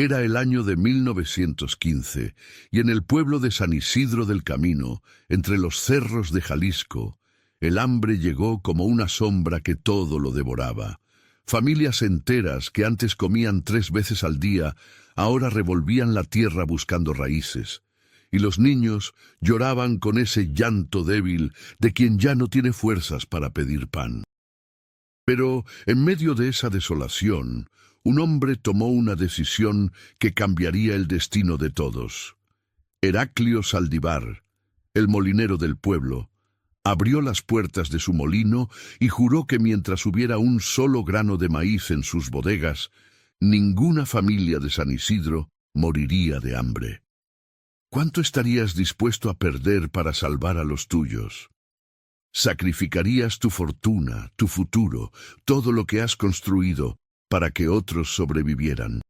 Era el año de 1915, y en el pueblo de San Isidro del Camino, entre los cerros de Jalisco, el hambre llegó como una sombra que todo lo devoraba. Familias enteras que antes comían 3 veces al día, ahora revolvían la tierra buscando raíces. Y los niños lloraban con ese llanto débil de quien ya no tiene fuerzas para pedir pan. Pero en medio de esa desolación, un hombre tomó una decisión que cambiaría el destino de todos. Heraclio Saldívar, el molinero del pueblo, abrió las puertas de su molino y juró que mientras hubiera un solo grano de maíz en sus bodegas, ninguna familia de San Isidro moriría de hambre. ¿Cuánto estarías dispuesto a perder para salvar a los tuyos? ¿Sacrificarías tu fortuna, tu futuro, todo lo que has construido, para que otros sobrevivieran?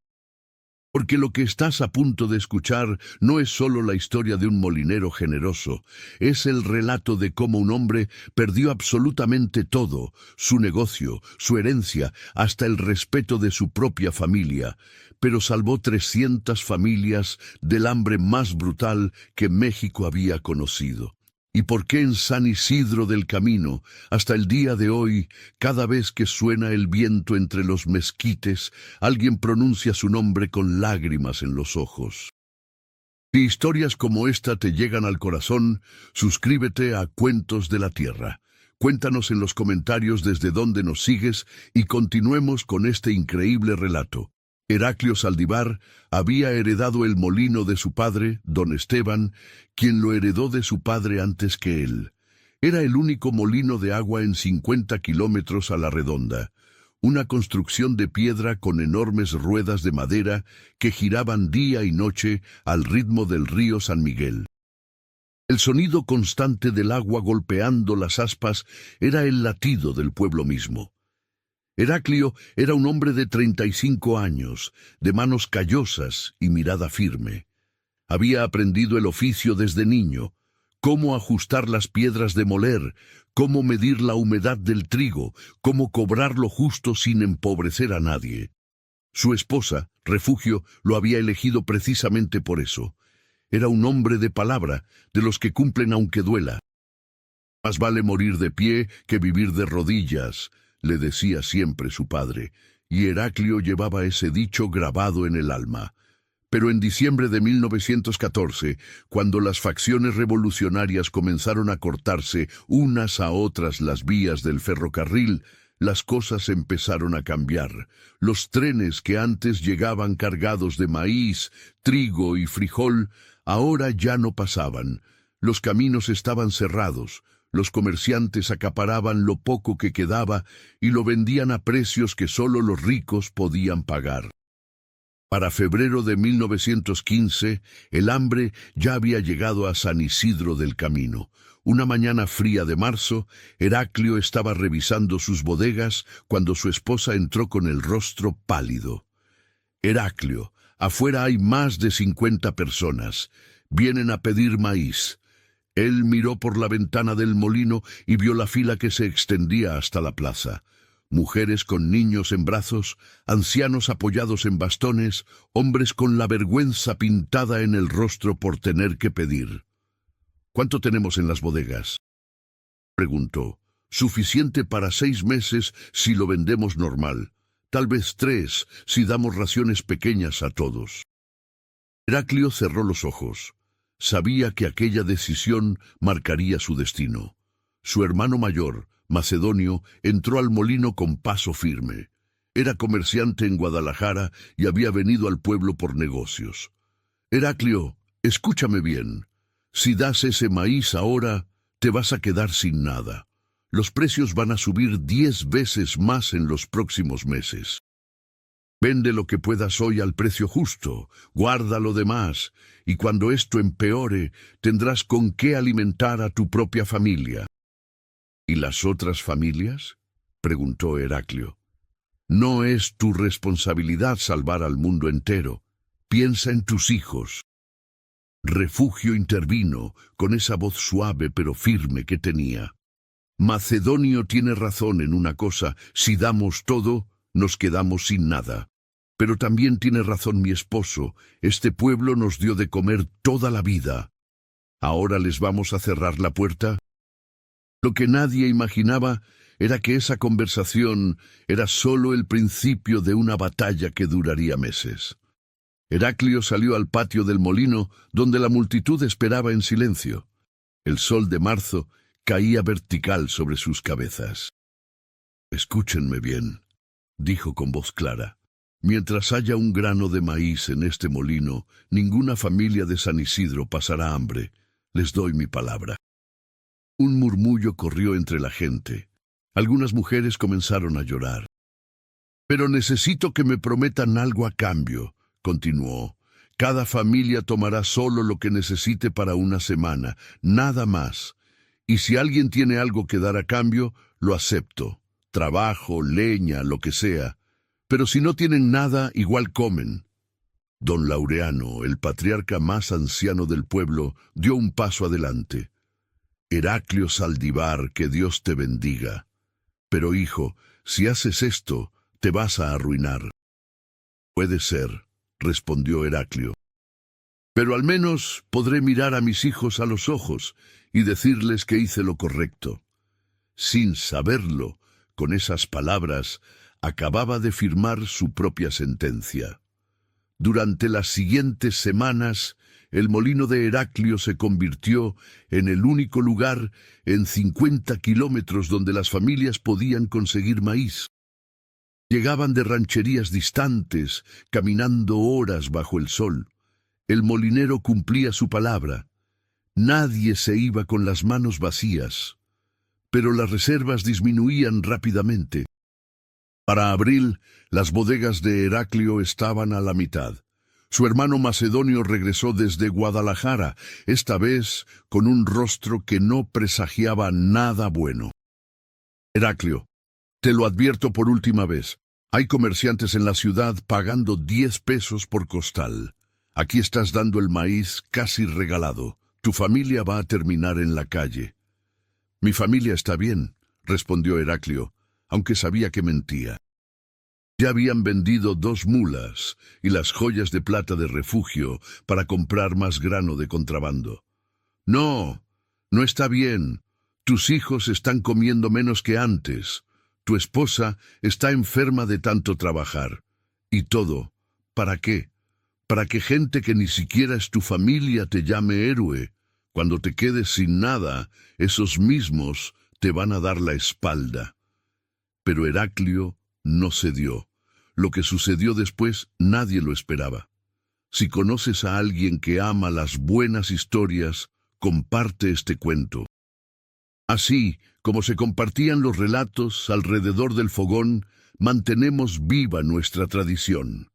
Porque lo que estás a punto de escuchar no es solo la historia de un molinero generoso, es el relato de cómo un hombre perdió absolutamente todo, su negocio, su herencia, hasta el respeto de su propia familia, pero salvó 300 familias del hambre más brutal que México había conocido. ¿Y por qué en San Isidro del Camino, hasta el día de hoy, cada vez que suena el viento entre los mezquites, alguien pronuncia su nombre con lágrimas en los ojos? Si historias como esta te llegan al corazón, suscríbete a Cuentos de la Tierra. Cuéntanos en los comentarios desde dónde nos sigues y continuemos con este increíble relato. Heraclio Saldívar había heredado el molino de su padre, don Esteban, quien lo heredó de su padre antes que él. Era el único molino de agua en 50 kilómetros a la redonda, una construcción de piedra con enormes ruedas de madera que giraban día y noche al ritmo del río San Miguel. El sonido constante del agua golpeando las aspas era el latido del pueblo mismo. Heraclio era un hombre de 35 años, de manos callosas y mirada firme. Había aprendido el oficio desde niño, cómo ajustar las piedras de moler, cómo medir la humedad del trigo, cómo cobrar lo justo sin empobrecer a nadie. Su esposa, Refugio, lo había elegido precisamente por eso. Era un hombre de palabra, de los que cumplen aunque duela. Más vale morir de pie que vivir de rodillas, le decía siempre su padre, y Heraclio llevaba ese dicho grabado en el alma. Pero en diciembre de 1914, cuando las facciones revolucionarias comenzaron a cortarse unas a otras las vías del ferrocarril, las cosas empezaron a cambiar. Los trenes que antes llegaban cargados de maíz, trigo y frijol, ahora ya no pasaban. Los caminos estaban cerrados. Los comerciantes acaparaban lo poco que quedaba y lo vendían a precios que solo los ricos podían pagar. Para febrero de 1915, el hambre ya había llegado a San Isidro del Camino. Una mañana fría de marzo, Heraclio estaba revisando sus bodegas cuando su esposa entró con el rostro pálido. «Heraclio, afuera hay más de 50 personas. Vienen a pedir maíz». Él miró por la ventana del molino y vio la fila que se extendía hasta la plaza. Mujeres con niños en brazos, ancianos apoyados en bastones, hombres con la vergüenza pintada en el rostro por tener que pedir. «¿Cuánto tenemos en las bodegas?», preguntó. «Suficiente para 6 meses si lo vendemos normal. Tal vez 3 si damos raciones pequeñas a todos». Heraclio cerró los ojos. Sabía que aquella decisión marcaría su destino. Su hermano mayor, Macedonio, entró al molino con paso firme. Era comerciante en Guadalajara y había venido al pueblo por negocios. «Heraclio, escúchame bien. Si das ese maíz ahora, te vas a quedar sin nada. Los precios van a subir 10 veces más en los próximos meses. Vende lo que puedas hoy al precio justo, guarda lo demás, y cuando esto empeore, tendrás con qué alimentar a tu propia familia». «¿Y las otras familias?», preguntó Heraclio. «No es tu responsabilidad salvar al mundo entero. Piensa en tus hijos». Refugio intervino, con esa voz suave pero firme que tenía. «Macedonio tiene razón en una cosa, si damos todo, nos quedamos sin nada. Pero también tiene razón mi esposo, este pueblo nos dio de comer toda la vida. ¿Ahora les vamos a cerrar la puerta? Lo que nadie imaginaba era que esa conversación era solo el principio de una batalla que duraría meses. Heraclio salió al patio del molino, donde la multitud esperaba en silencio. El sol de marzo caía vertical sobre sus cabezas. «Escúchenme bien», dijo con voz clara. «Mientras haya un grano de maíz en este molino, ninguna familia de San Isidro pasará hambre. Les doy mi palabra». Un murmullo corrió entre la gente. Algunas mujeres comenzaron a llorar. «Pero necesito que me prometan algo a cambio», continuó. «Cada familia tomará solo lo que necesite para una semana, nada más. Y si alguien tiene algo que dar a cambio, lo acepto. Trabajo, leña, lo que sea. Pero si no tienen nada, igual comen». Don Laureano, el patriarca más anciano del pueblo, dio un paso adelante. «Heraclio Saldívar, que Dios te bendiga. Pero hijo, si haces esto, te vas a arruinar». «Puede ser», respondió Heraclio. «Pero al menos podré mirar a mis hijos a los ojos y decirles que hice lo correcto». Sin saberlo, con esas palabras, acababa de firmar su propia sentencia. Durante las siguientes semanas, el molino de Heraclio se convirtió en el único lugar en 50 kilómetros donde las familias podían conseguir maíz. Llegaban de rancherías distantes, caminando horas bajo el sol. El molinero cumplía su palabra. Nadie se iba con las manos vacías. Pero las reservas disminuían rápidamente. Para abril, las bodegas de Heraclio estaban a la mitad. Su hermano macedonio regresó desde Guadalajara, esta vez con un rostro que no presagiaba nada bueno. «Heraclio, te lo advierto por última vez. Hay comerciantes en la ciudad pagando 10 pesos por costal. Aquí estás dando el maíz casi regalado. Tu familia va a terminar en la calle». «Mi familia está bien», respondió Heraclio, aunque sabía que mentía. Ya habían vendido 2 mulas y las joyas de plata de Refugio para comprar más grano de contrabando. «No, no está bien. Tus hijos están comiendo menos que antes. Tu esposa está enferma de tanto trabajar. Y todo, ¿para qué? Para que gente que ni siquiera es tu familia te llame héroe. Cuando te quedes sin nada, esos mismos te van a dar la espalda». Pero Heraclio no cedió. Lo que sucedió después nadie lo esperaba. Si conoces a alguien que ama las buenas historias, comparte este cuento. Así, como se compartían los relatos alrededor del fogón, mantenemos viva nuestra tradición.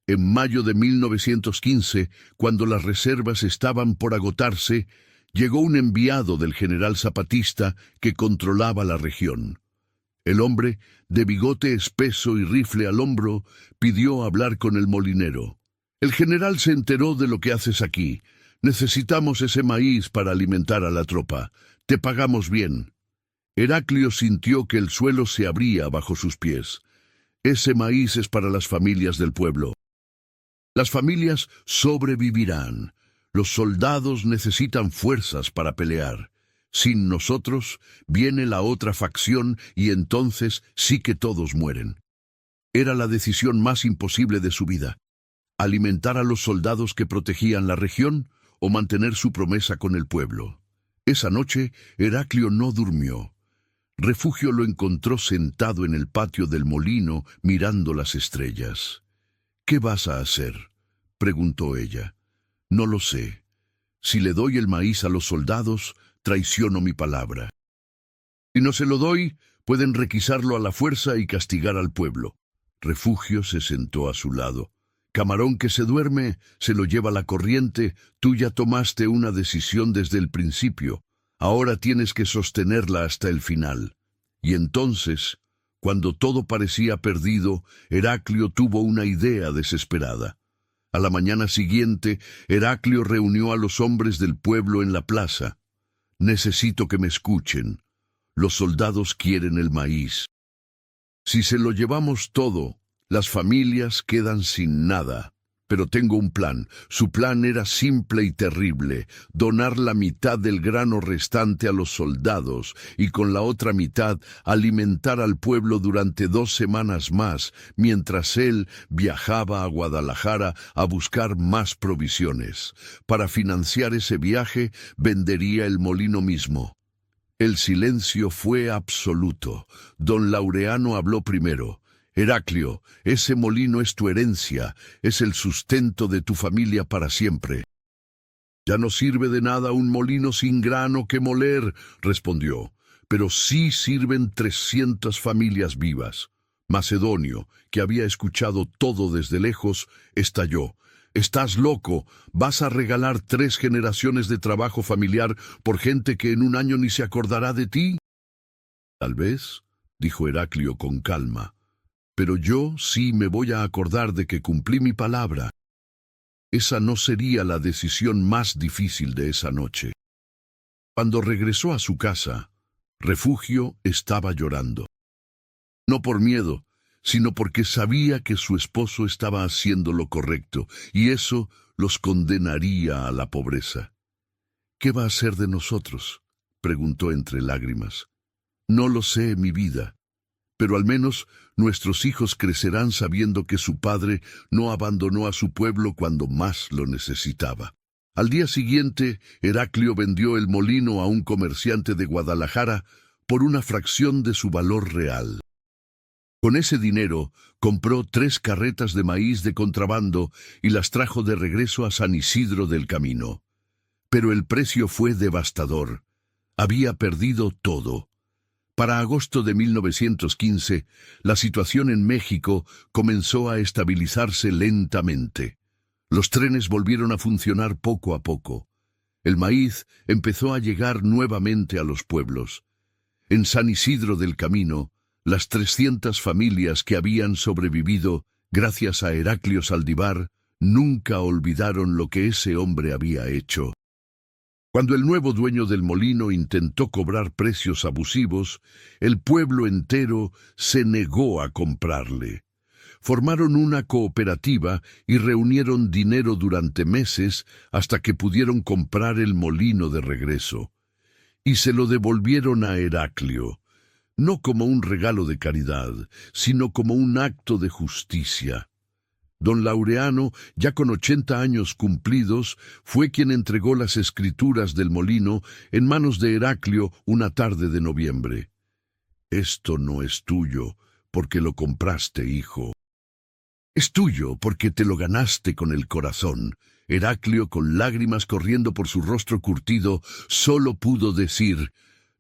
En mayo de 1915, cuando las reservas estaban por agotarse, llegó un enviado del general zapatista que controlaba la región. El hombre, de bigote espeso y rifle al hombro, pidió hablar con el molinero. «El general se enteró de lo que haces aquí. Necesitamos ese maíz para alimentar a la tropa. Te pagamos bien». Heraclio sintió que el suelo se abría bajo sus pies. «Ese maíz es para las familias del pueblo. Las familias sobrevivirán. Los soldados necesitan fuerzas para pelear. Sin nosotros, viene la otra facción y entonces sí que todos mueren». Era la decisión más imposible de su vida: alimentar a los soldados que protegían la región o mantener su promesa con el pueblo. Esa noche, Heraclio no durmió. Refugio lo encontró sentado en el patio del molino mirando las estrellas. «¿Qué vas a hacer?», preguntó ella. «No lo sé. Si le doy el maíz a los soldados, traiciono mi palabra. Si no se lo doy, pueden requisarlo a la fuerza y castigar al pueblo». Refugio se sentó a su lado. «Camarón que se duerme, se lo lleva la corriente. Tú ya tomaste una decisión desde el principio. Ahora tienes que sostenerla hasta el final». Y entonces, cuando todo parecía perdido, Heraclio tuvo una idea desesperada. A la mañana siguiente, Heraclio reunió a los hombres del pueblo en la plaza. «Necesito que me escuchen. Los soldados quieren el maíz. Si se lo llevamos todo, Las familias quedan sin nada. Pero tengo un plan. Su plan era simple y terrible: donar la mitad del grano restante a los soldados y con la otra mitad alimentar al pueblo durante 2 semanas más, mientras él viajaba a Guadalajara a buscar más provisiones. Para financiar ese viaje, vendería el molino mismo. El silencio fue absoluto. Don Laureano habló primero. Heraclio, ese molino es tu herencia, es el sustento de tu familia para siempre. Ya no sirve de nada un molino sin grano que moler, respondió, pero sí sirven 300 familias vivas. Macedonio, que había escuchado todo desde lejos, estalló. Estás loco, vas a regalar 3 generaciones de trabajo familiar por gente que en un año ni se acordará de ti. Tal vez, dijo Heraclio con calma. Pero yo sí me voy a acordar de que cumplí mi palabra. Esa no sería la decisión más difícil de esa noche. Cuando regresó a su casa, Refugio estaba llorando. No por miedo, sino porque sabía que su esposo estaba haciendo lo correcto, y eso los condenaría a la pobreza. ¿Qué va a hacer de nosotros?, preguntó entre lágrimas. No lo sé, mi vida. Pero al menos nuestros hijos crecerán sabiendo que su padre no abandonó a su pueblo cuando más lo necesitaba. Al día siguiente, Heraclio vendió el molino a un comerciante de Guadalajara por una fracción de su valor real. Con ese dinero, compró 3 carretas de maíz de contrabando y las trajo de regreso a San Isidro del Camino. Pero el precio fue devastador. Había perdido todo. Para agosto de 1915, la situación en México comenzó a estabilizarse lentamente. Los trenes volvieron a funcionar poco a poco. El maíz empezó a llegar nuevamente a los pueblos. En San Isidro del Camino, las 300 familias que habían sobrevivido gracias a Heraclio Saldívar nunca olvidaron lo que ese hombre había hecho. Cuando el nuevo dueño del molino intentó cobrar precios abusivos, el pueblo entero se negó a comprarle. Formaron una cooperativa y reunieron dinero durante meses hasta que pudieron comprar el molino de regreso. Y se lo devolvieron a Heraclio, no como un regalo de caridad, sino como un acto de justicia. Don Laureano, ya con 80 años cumplidos, fue quien entregó las escrituras del molino en manos de Heraclio una tarde de noviembre. Esto no es tuyo, porque lo compraste, hijo. Es tuyo, porque te lo ganaste con el corazón. Heraclio, con lágrimas corriendo por su rostro curtido, solo pudo decir: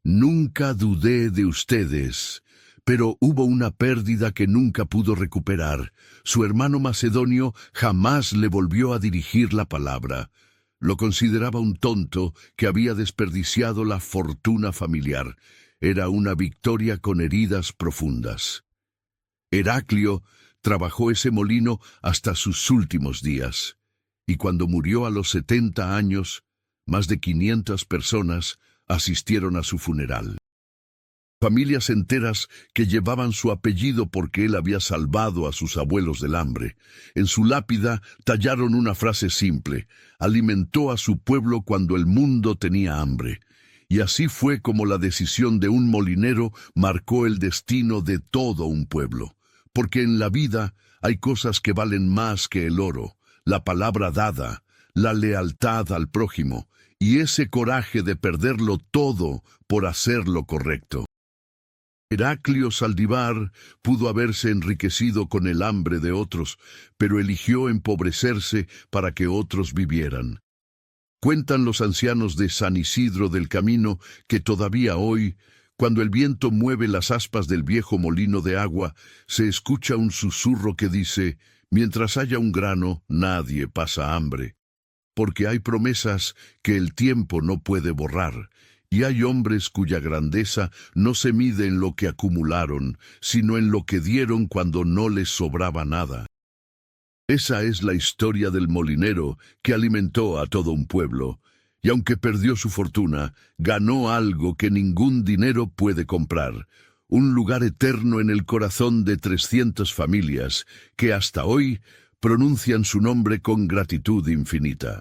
nunca dudé de ustedes. Pero hubo una pérdida que nunca pudo recuperar. Su hermano Macedonio jamás le volvió a dirigir la palabra. Lo consideraba un tonto que había desperdiciado la fortuna familiar. Era una victoria con heridas profundas. Heraclio trabajó ese molino hasta sus últimos días. Y cuando murió a los 70 años, más de 500 personas asistieron a su funeral. Familias enteras que llevaban su apellido porque él había salvado a sus abuelos del hambre. En su lápida tallaron una frase simple: alimentó a su pueblo cuando el mundo tenía hambre. Y así fue como la decisión de un molinero marcó el destino de todo un pueblo. Porque en la vida hay cosas que valen más que el oro: la palabra dada, la lealtad al prójimo y ese coraje de perderlo todo por hacer lo correcto. Heraclio Saldívar pudo haberse enriquecido con el hambre de otros, pero eligió empobrecerse para que otros vivieran. Cuentan los ancianos de San Isidro del Camino que todavía hoy, cuando el viento mueve las aspas del viejo molino de agua, se escucha un susurro que dice: mientras haya un grano, nadie pasa hambre. Porque hay promesas que el tiempo no puede borrar, y hay hombres cuya grandeza no se mide en lo que acumularon, sino en lo que dieron cuando no les sobraba nada. Esa es la historia del molinero que alimentó a todo un pueblo, y aunque perdió su fortuna, ganó algo que ningún dinero puede comprar: un lugar eterno en el corazón de 300 familias que hasta hoy pronuncian su nombre con gratitud infinita.